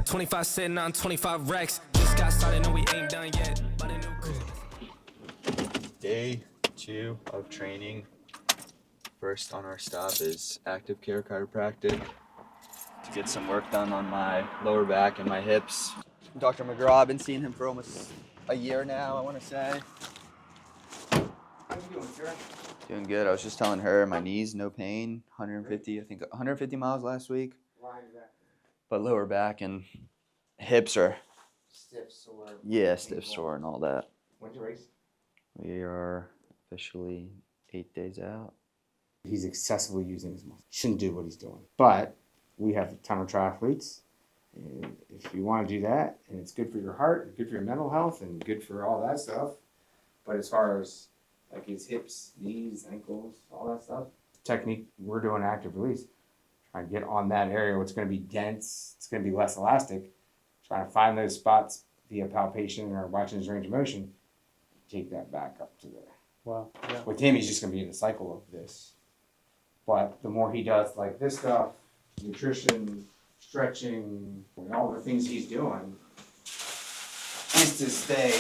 25 sitting on 25 racks. Just got started, no, we ain't done yet. But a new Day 2 of training. First on our stop is Active Care Chiropractic to get some work done on my lower back and my hips. Dr. McGraw, I've been seeing him for almost a year now, I want to say. How you doing, sir? Doing good. I was just telling her my knees, no pain, 150, I think 150 miles last week. Why is that? But lower back and hips are Stiff, sore. yeah, stiff, sore, and all that. When's your race? We are officially 8 days out. He's excessively using his muscle. Shouldn't do what he's doing. But we have a ton of triathletes. And if you want to do that, and it's good for your heart, and good for your mental health, and good for all that stuff. But as far as like his hips, knees, ankles, all that stuff, technique, we're doing active release. Trying to get on that area where it's going to be dense, it's going to be less elastic. Trying to find those spots via palpation or watching his range of motion. Take that back up to there. Wow. Yeah. With him, he's just going to be in a cycle of this. But the more he does like this stuff, nutrition, stretching, and all the things he's doing, is to stay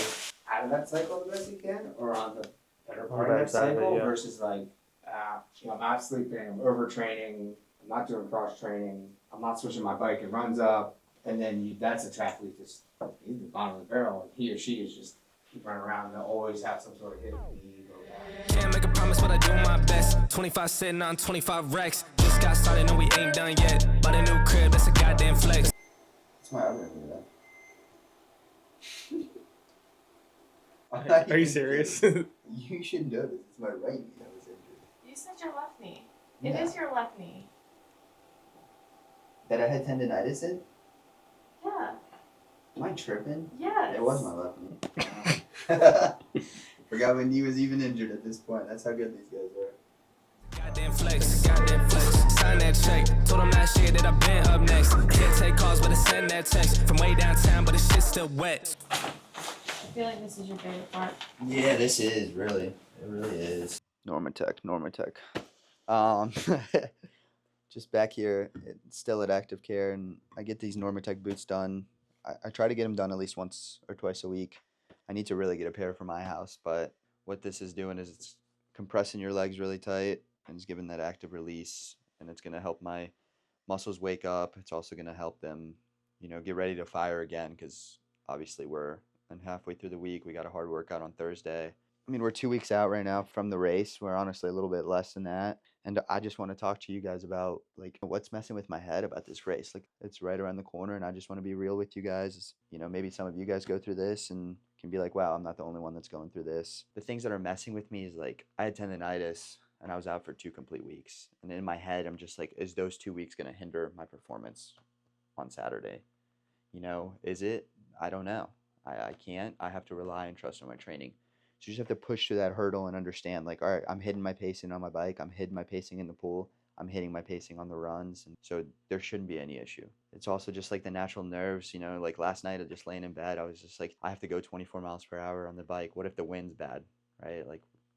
out of that cycle the best he can, or on the better part of that cycle, yeah. versus like, I'm not sleeping, I'm overtraining, I'm not doing cross training, I'm not switching my bike, it runs up, and then that's a triathlete that's he's the bottom of the barrel, and he or she is just keep running around, they'll always have some sort of hit knee or Can't make a promise, but I do my best. 25 sitting on 25 racks. Just got started, no, we ain't done yet. But a new crib, that's a goddamn flex. That's my other thing, Are you serious? You should know this. It's my right knee that was injured. You said your left knee. It is your left knee. That I had tendonitis in? Yeah. Am I tripping? Yes. It was my left knee. Forgot my knee was even injured at this point. That's how good these guys were. Goddamn flex, goddamn flex. Sign that check. Told them last year that I've been up next. Can't take calls, but I send that text. From way downtown, but the shit's still wet. I feel like this is your favorite part. Yeah, this is really. It really is. Normatec. Just back here, still at Active Care, and I get these Normatec boots done. I try to get them done at least once or twice a week. I need to really get a pair for my house, but what this is doing is it's compressing your legs really tight and it's giving that active release, and it's going to help my muscles wake up. It's also going to help them, get ready to fire again, because obviously we're halfway through the week. We got a hard workout on Thursday. I mean, we're 2 weeks out right now from the race. We're honestly a little bit less than that. And I just want to talk to you guys about what's messing with my head about this race. It's right around the corner, and I just want to be real with you guys. Maybe some of you guys go through this and can be like, wow, I'm not the only one that's going through this. The things that are messing with me is I had tendonitis and I was out for 2 complete weeks. And in my head, I'm just like, is those 2 weeks going to hinder my performance on Saturday? Is it? I don't know. I can't. I have to rely and trust on my training. So you just have to push through that hurdle and understand, all right, I'm hitting my pacing on my bike. I'm hitting my pacing in the pool. I'm hitting my pacing on the runs. And so there shouldn't be any issue. It's also just the natural nerves, last night I just laying in bed. I was just I have to go 24 miles per hour on the bike. What if the wind's bad, right?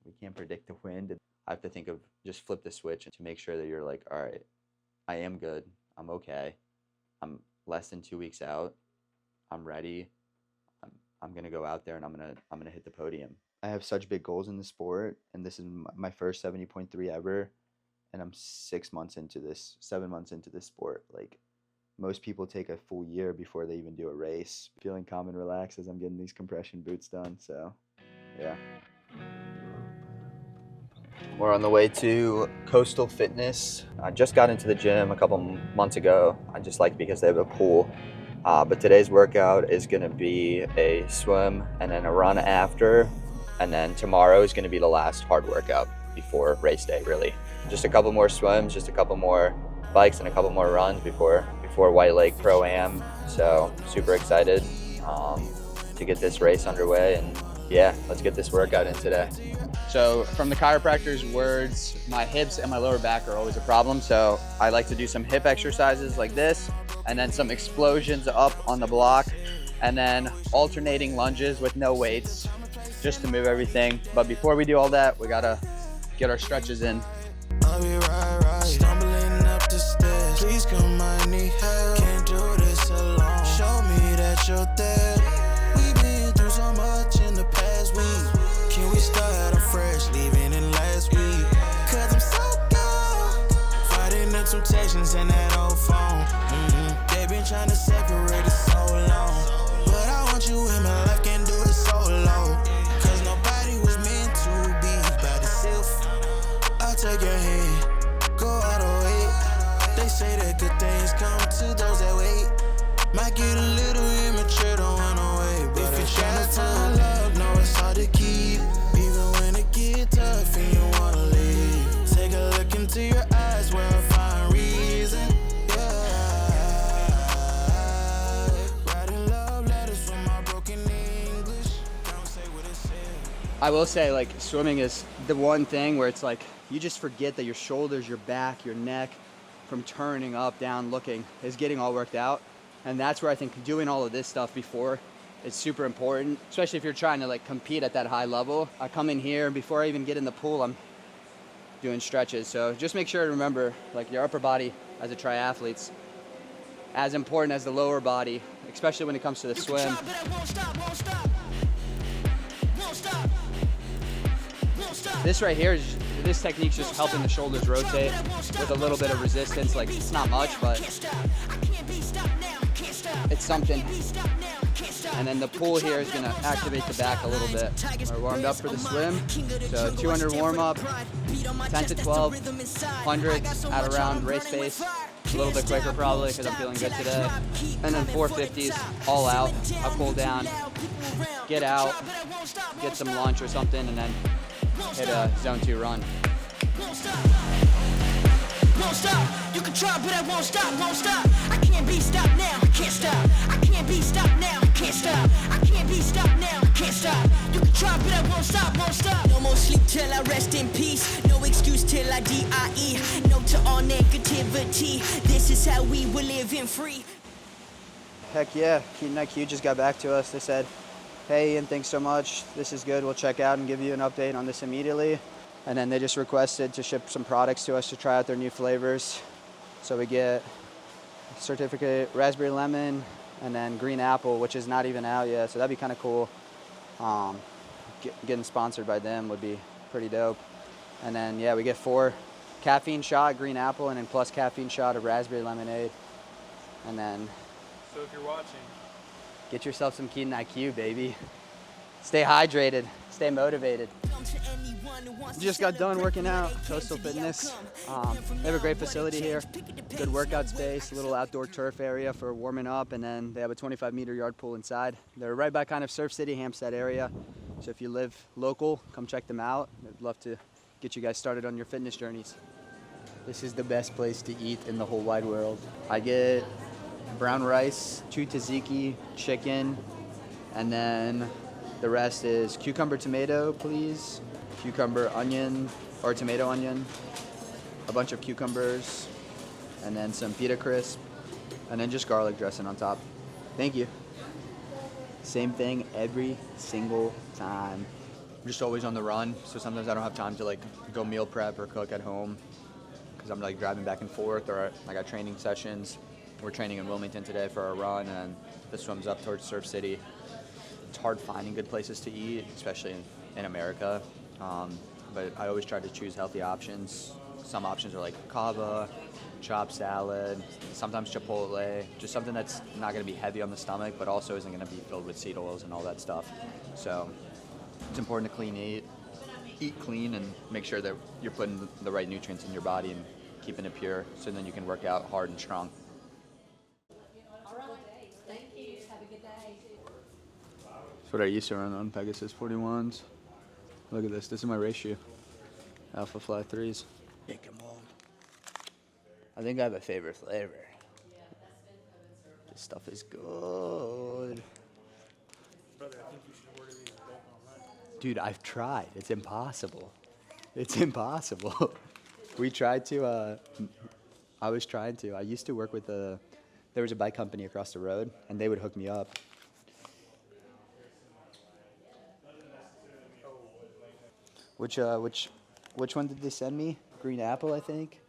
We can't predict the wind. I have to think of just flip the switch to make sure that you're all right, I am good. I'm okay. I'm less than 2 weeks out. I'm ready. I'm going to go out there and I'm going to hit the podium. I have such big goals in the sport, and this is my first 70.3 ever, and I'm 7 months into this sport. Most people take a full year before they even do a race. Feeling calm and relaxed as I'm getting these compression boots done, so yeah. We're on the way to Coastal Fitness. I just got into the gym a couple months ago. I just like it because they have a pool. But today's workout is going to be a swim and then a run after. And then tomorrow is going to be the last hard workout before race day, really. Just a couple more swims, just a couple more bikes, and a couple more runs before White Lake Pro-Am. So super excited to get this race underway. And yeah, let's get this workout in today. So from the chiropractor's words, my hips and my lower back are always a problem. So I like to do some hip exercises like this, and then some explosions up on the block, and then alternating lunges with no weights, just to move everything. But before we do all that, we gotta get our stretches in. I'll be right, stumbling up the stairs. Please come, I need help. Can't do this alone. Show your dad. We been through so much in the past week. Can we start afresh, leaving in last week? Cause I'm so gone. Fighting the temptations in that old phone. They been trying to separate us so long. But I want you in my life, can't do it solo. Cause nobody was meant to be by themselves. I'll take your hand, go all the way. They say that good things come to those that wait. Might get a little immature, don't wanna wait. But if you're trying to find love, know it's hard to keep. Even when it get tough and you wanna leave. Take a look into your eyes where I find reason. Yeah. Writing love letters from my broken English. Don't say what it said. I will say, like, swimming is the one thing where it's like you just forget that your shoulders, your back, your neck, from turning up, down, looking, is getting all worked out. And that's where I think doing all of this stuff before is super important, especially if you're trying to like compete at that high level. I come in here and before I even get in the pool, I'm doing stretches. So just make sure to remember, like, your upper body as a triathlete's as important as the lower body, especially when it comes to the swim. This right here is, this technique's just helping the shoulders rotate with a little bit of resistance. Like, it's not much, but it's something. And then the pool here is gonna activate the back a little bit. We're warmed up for the swim. So 200 warm up, 10 to 12, hundreds at around race pace. A little bit quicker probably because I'm feeling good today. And then 450s all out. I'll cool down, get out, get some lunch or something, and then hit a zone 2 run. Won't stop, you can try, but I won't stop, won't stop. I can't be stopped now, I can't stop. I can't be stopped now, I can't stop. I can't be stopped now, I can't stop. You can try, but I won't stop, won't stop. No more sleep till I rest in peace. No excuse till I die. No to all negativity. This is how we were living free. Heck yeah, Keaton IQ just got back to us. They said, hey Ian, thanks so much. This is good. We'll check out and give you an update on this immediately. And then they just requested to ship some products to us to try out their new flavors. So we get certificate raspberry lemon and then green apple, which is not even out yet. So that'd be kind of cool. Getting sponsored by them would be pretty dope. And then, yeah, we get 4 caffeine shot green apple and then plus caffeine shot of raspberry lemonade. And then, So if you're watching, get yourself some Keaton IQ, baby. Stay hydrated, stay motivated. Just got done working out, Coastal Fitness. They have a great facility here, good workout space, a little outdoor turf area for warming up, and then they have a 25-meter yard pool inside. They're right by kind of Surf City, Hampstead area. So if you live local, come check them out. I'd love to get you guys started on your fitness journeys. This is the best place to eat in the whole wide world. I get brown rice, 2 tzatziki, chicken, and then the rest is cucumber tomato, please. Cucumber onion, or tomato onion. A bunch of cucumbers, and then some pita crisp, and then just garlic dressing on top. Thank you. Same thing every single time. I'm just always on the run, so sometimes I don't have time to like go meal prep or cook at home because I'm like driving back and forth, or I got training sessions. We're training in Wilmington today for our run, and the swim's up towards Surf City. It's hard finding good places to eat, especially in America. But I always try to choose healthy options. Some options are like kava, chopped salad, sometimes Chipotle, just something that's not going to be heavy on the stomach, but also isn't going to be filled with seed oils and all that stuff. So it's important to eat clean and make sure that you're putting the right nutrients in your body and keeping it pure, so then you can work out hard and strong. That's what I used to run on Pegasus 41s. Look at this. This is my race shoe. Alpha Fly 3s. Yeah, come on. I think I have a favorite flavor. This stuff is good. brother, I think you should order these bulk online. Dude, I've tried. It's impossible. It's impossible. We tried to, I was trying to. I used to work with there was a bike company across the road, and they would hook me up. Which one did they send me? Green apple, I think.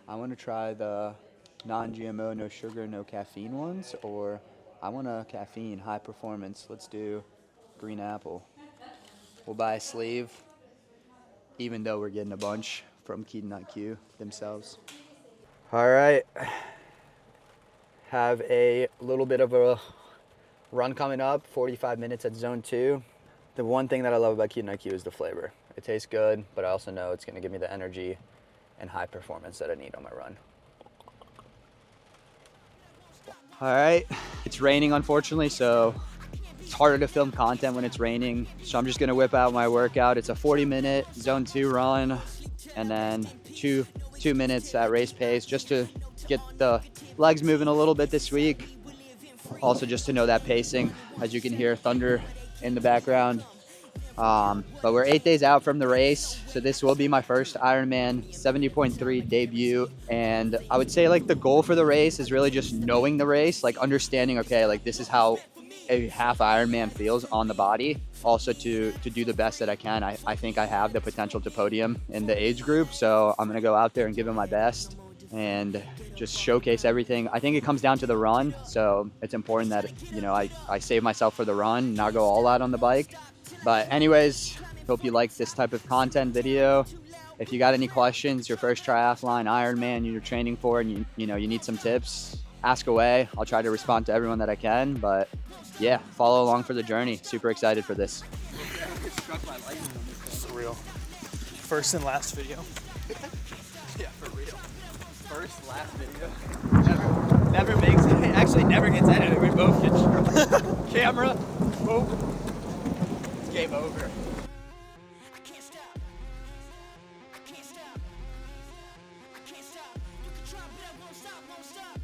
I want to try the non-GMO, no sugar, no caffeine ones, or I want a caffeine, high performance. Let's do green apple. We'll buy a sleeve, even though we're getting a bunch from Keaton IQ themselves. All right. Have a little bit of a run coming up, 45 minutes at zone 2. The one thing that I love about Keaton IQ is the flavor. It tastes good, but I also know it's gonna give me the energy and high performance that I need on my run. All right, it's raining unfortunately, so it's harder to film content when it's raining. So I'm just gonna whip out my workout. It's a 40-minute zone 2 run, and then two minutes at race pace, just to get the legs moving a little bit this week. Also just to know that pacing. As you can hear, thunder in the background. But we're 8 days out from the race, so this will be my first Ironman 70.3 debut. And I would say like the goal for the race is really just knowing the race, like understanding, okay, like this is how a half Ironman feels on the body. Also to do the best that I can. I think I have the potential to podium in the age group, so I'm gonna go out there and give it my best and just showcase everything. I think it comes down to the run, so it's important that, you know, I save myself for the run, not go all out on the bike. But anyways, hope you like this type of content video. If you got any questions, your first triathlon, Ironman you're training for, and you know you need some tips, ask away. I'll try to respond to everyone that I can. But yeah, follow along for the journey. Super excited for this. For real. First and last video. Yeah, for real. First, last video. Never makes it. Actually, never gets edited. We both get camera. Boom. Game over. I can't stop. I can't stop. I can't stop. You can try, but I won't stop, won't stop.